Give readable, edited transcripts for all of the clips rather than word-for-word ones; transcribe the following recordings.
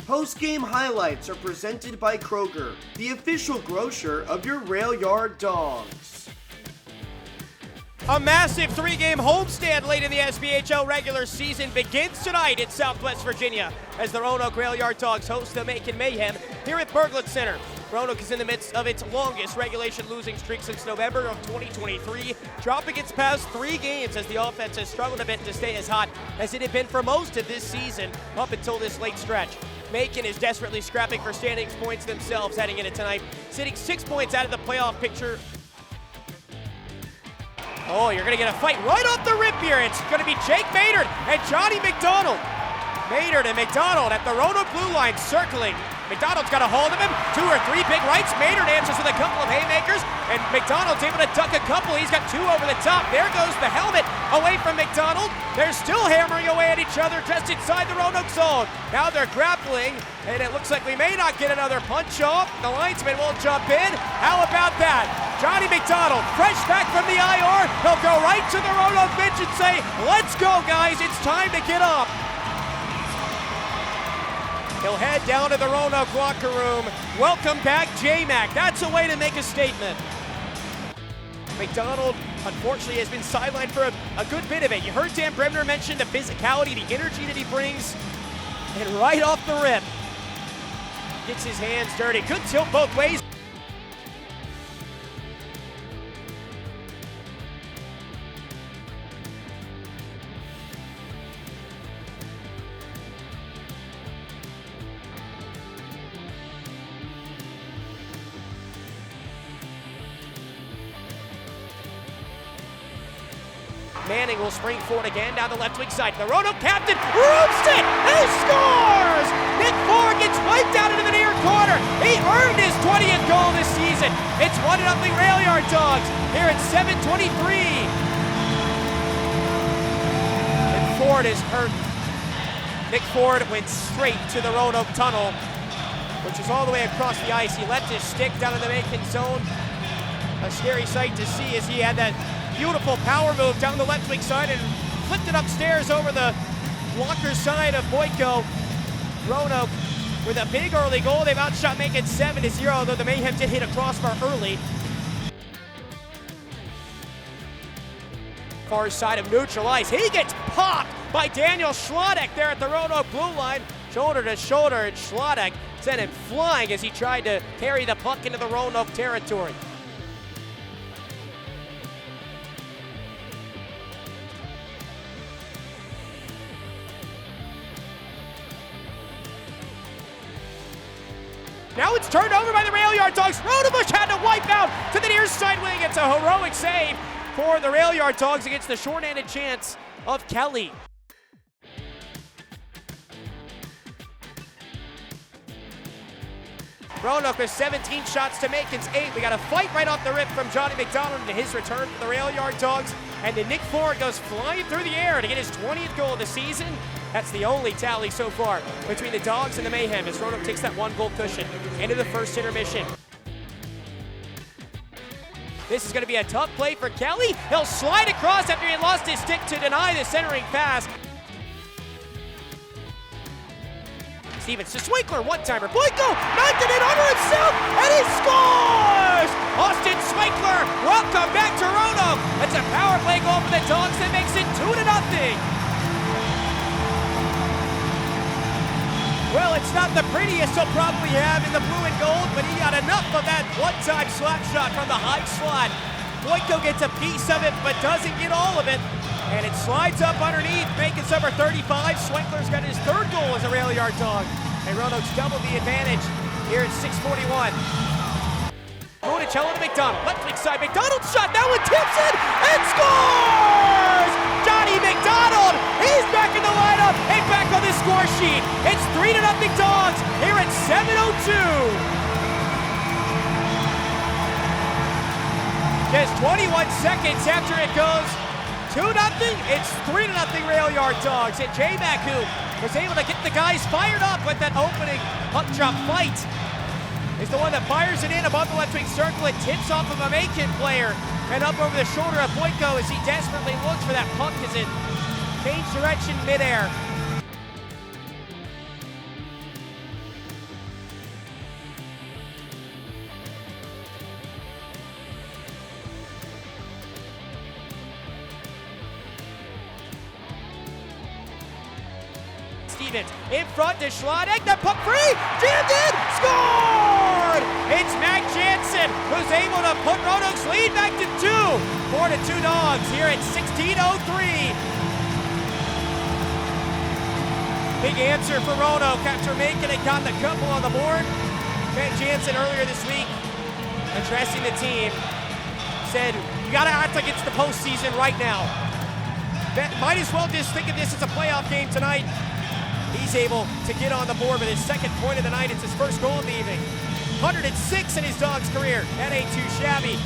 Postgame highlights are presented by Kroger, the official grocer of your Rail Yard Dawgs. A massive three-game homestand late in the SBHL regular season begins tonight in Southwest Virginia as the Roanoke Rail Yard Dawgs host the Macon Mayhem here at Berglund Center. Roanoke is in the midst of its longest regulation losing streak since November of 2023, dropping its past 3 games as the offense has struggled a bit to stay as hot as it had been for most of this season up until this late stretch. Macon is desperately scrapping for standings points themselves heading into tonight, sitting 6 points out of the playoff picture. Oh, you're going to get a fight right off the rip here. It's going to be Jake Maynard and Johnny McDonald. Maynard and McDonald at the Roanoke blue line circling. McDonald's got a hold of him. 2 or 3 big rights. Maynard answers with a couple of haymakers, and McDonald's able to duck a couple. He's got 2 over the top. There goes the helmet away from McDonald. They're still hammering away at each other just inside the Roanoke zone. Now they're grappling, and it looks like we may not get another punch off. The linesman won't jump in. How about that? Johnny McDonald, fresh back from the IR. He'll go right to the Roanoke bench and say, "Let's go, guys. It's time to get up." He'll head down to the Roanoke locker room. Welcome back, J-Mac. That's a way to make a statement. McDonald, unfortunately, has been sidelined for a good bit of it. You heard Dan Bremner mention the physicality, the energy that he brings. And right off the rip, gets his hands dirty. Good tilt both ways. Manning will spring forward again down the left wing side. The Roanoke captain roots it! He scores! Nick Ford gets wiped out into the near corner. He earned his 20th goal this season. It's 1-0 Rail Yard Dawgs here at 7:23. And Ford is hurt. Nick Ford went straight to the Roanoke tunnel, which is all the way across the ice. He left his stick down in the Macon zone. A scary sight to see as he had that beautiful power move down the left wing side and flipped it upstairs over the blocker side of Boyko. Roanoke with a big early goal. They've outshot Macon 7-0, though the Mayhem did hit a crossbar early. Far side of neutral ice. He gets popped by Daniel Schlodek there at the Roanoke blue line. Shoulder to shoulder, and Schlodek sent him flying as he tried to carry the puck into the Roanoke territory. Now it's turned over by the Rail Yard Dawgs. Rodebush had to wipe out to the near side wing. It's a heroic save for the Rail Yard Dawgs against the shorthanded chance of Kelly. Roanoke with 17 shots to Macon's 8. We got a fight right off the rip from Johnny McDonald in his return for the Rail Yard Dawgs. And then Nick Ford goes flying through the air to get his 20th goal of the season. That's the only tally so far between the Dawgs and the Mayhem as Roanoke takes that 1-goal cushion into the first intermission. This is going to be a tough play for Kelly. He'll slide across after he lost his stick to deny the centering pass. Stevens to Swinkler, one-timer. Boyko knocked it in under himself, and he scores! Austin Swinkler, welcome back to Roanoke. That's a power play goal for the Dawgs that makes it 2-0. Well, it's not the prettiest he'll probably have in the blue and gold, but he got enough of that one-time slap shot from the high slot. Boyko gets a piece of it, but doesn't get all of it. And it slides up underneath, Macon's number 35. Swinkler's got his 3rd goal as a Rail Yard Dawg. And Roanoke's doubled the advantage here at 6:41. Monicello to McDonald, left wing side, McDonald shot, that one tips it, and scores! Johnny McDonald, he's back in the lineup, and back on the score sheet. It's 3-0 Dawgs here at 7:02. Just 21 seconds after it goes 2-0, it's 3-0 Rail Yard Dawgs. And J-Mac, who was able to get the guys fired up with that opening puck drop fight, is the one that fires it in above the left wing circle. It tips off of a Macon player and up over the shoulder of Boyko as he desperately looks for that puck as it changed direction midair. Stevens. In front to Schlottig, the puck free, jammed in, scored! It's Mac Jansen who's able to put Roanoke's lead back to 2. 4-2 Dogs here at 16:03. Big answer for Roanoke after Macon had gotten a couple on the board. Mac Jansen earlier this week, addressing the team, said, you gotta act like it's the postseason right now. Might as well just think of this as a playoff game tonight. He's able to get on the board with his second point of the night. It's his first goal of the evening. 106 in his Dogs career. That ain't too shabby.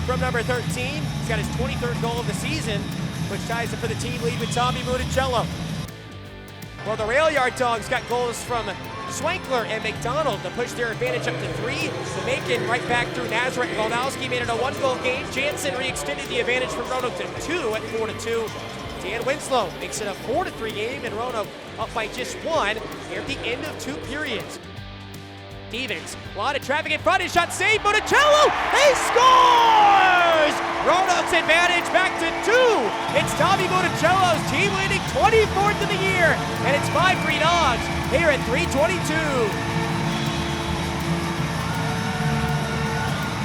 From number 13, he's got his 23rd goal of the season, which ties it for the team lead with Tommy Muticello. Well, the Rail Yard Dawgs got goals from Swankler and McDonald to push their advantage up to 3. Macon right back through Nazareth. Goldowski made it a 1-goal game. Jansen re-extended the advantage from Roanoke to 2 at 4-2. Dan Winslow makes it a 4-3 game, and Roanoke up by just 1 here at the end of 2 periods. Stevens, a lot of traffic in front, his shot saved, Muticello, he scores! Roanoke's advantage back to 2. It's Tommy Muticello's team-leading 24th of the year, and it's 5-3 Dogs here at 3:22.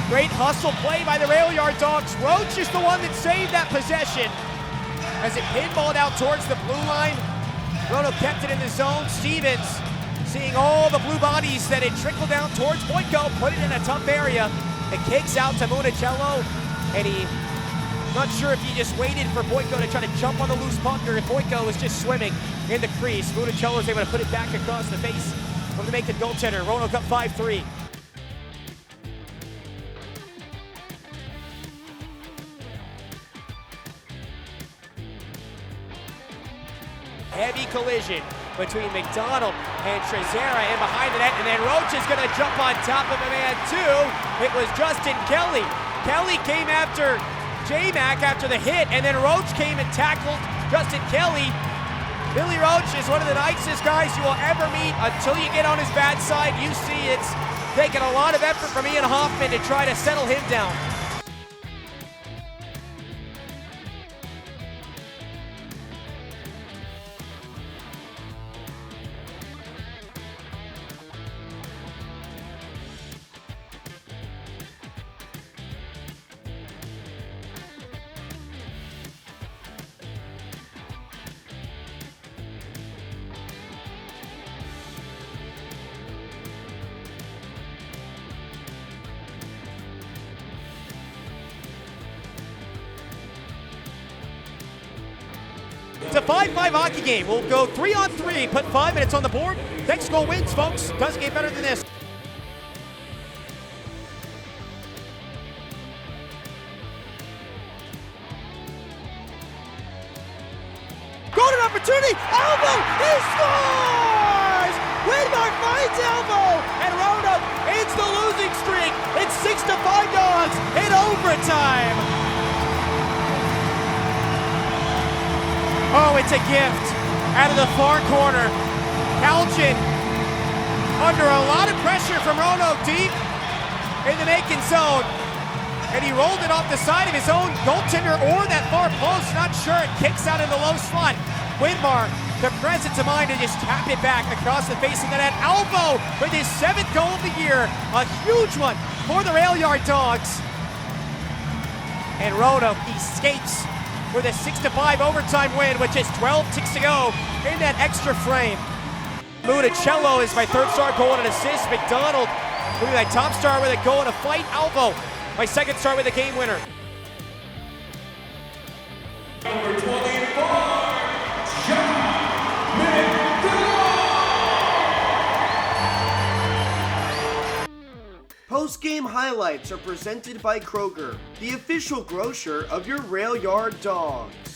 Great hustle play by the Rail Yard Dawgs. Roach is the one that saved that possession as it pinballed out towards the blue line. Roanoke kept it in the zone. Stevens, seeing all the blue bodies that had trickled down towards Boyko, put it in a tough area. It kicks out to Muticello, and not sure if he just waited for Boyko to try to jump on the loose puck or if Boyko was just swimming in the crease. Muticello is able to put it back across the face of the Macon goaltender. Roanoke up 5-3. Heavy collision between McDonald and Trezera in behind the net, and then Roach is going to jump on top of a man too. It was Justin Kelly. Kelly came after J-Mac after the hit, and then Roach came and tackled Justin Kelly. Billy Roach is one of the nicest guys you will ever meet until you get on his bad side. You see it's taken a lot of effort from Ian Hoffman to try to settle him down. It's a 5-5 hockey game. We'll go 3-on-3, put 5 minutes on the board. Next goal wins, folks. Doesn't get better than this. Golden opportunity, elbow, he scores! Widmark finds elbow, and Roanoke ends the losing streak. It's 6-5 Dogs in overtime. Oh, it's a gift out of the far corner. Calgin under a lot of pressure from Roanoke deep in the Macon zone. And he rolled it off the side of his own goaltender or that far post. Not sure. It kicks out in the low slot. Widmark, the presence of mind to just tap it back across the face of the net. Alvo with his 7th goal of the year. A huge one for the Rail Yard Dawgs. And Roanoke escapes with a 6-5 overtime win with just 12 ticks to go in that extra frame. Muticello is my 3rd star goal and an assist. McDonald will be my top star with a goal and a fight. Alvo, my 2nd star with a game winner. Number 25, John McDonald. Post-game highlights are presented by Kroger, the official grocer of your Rail Yard Dawgs.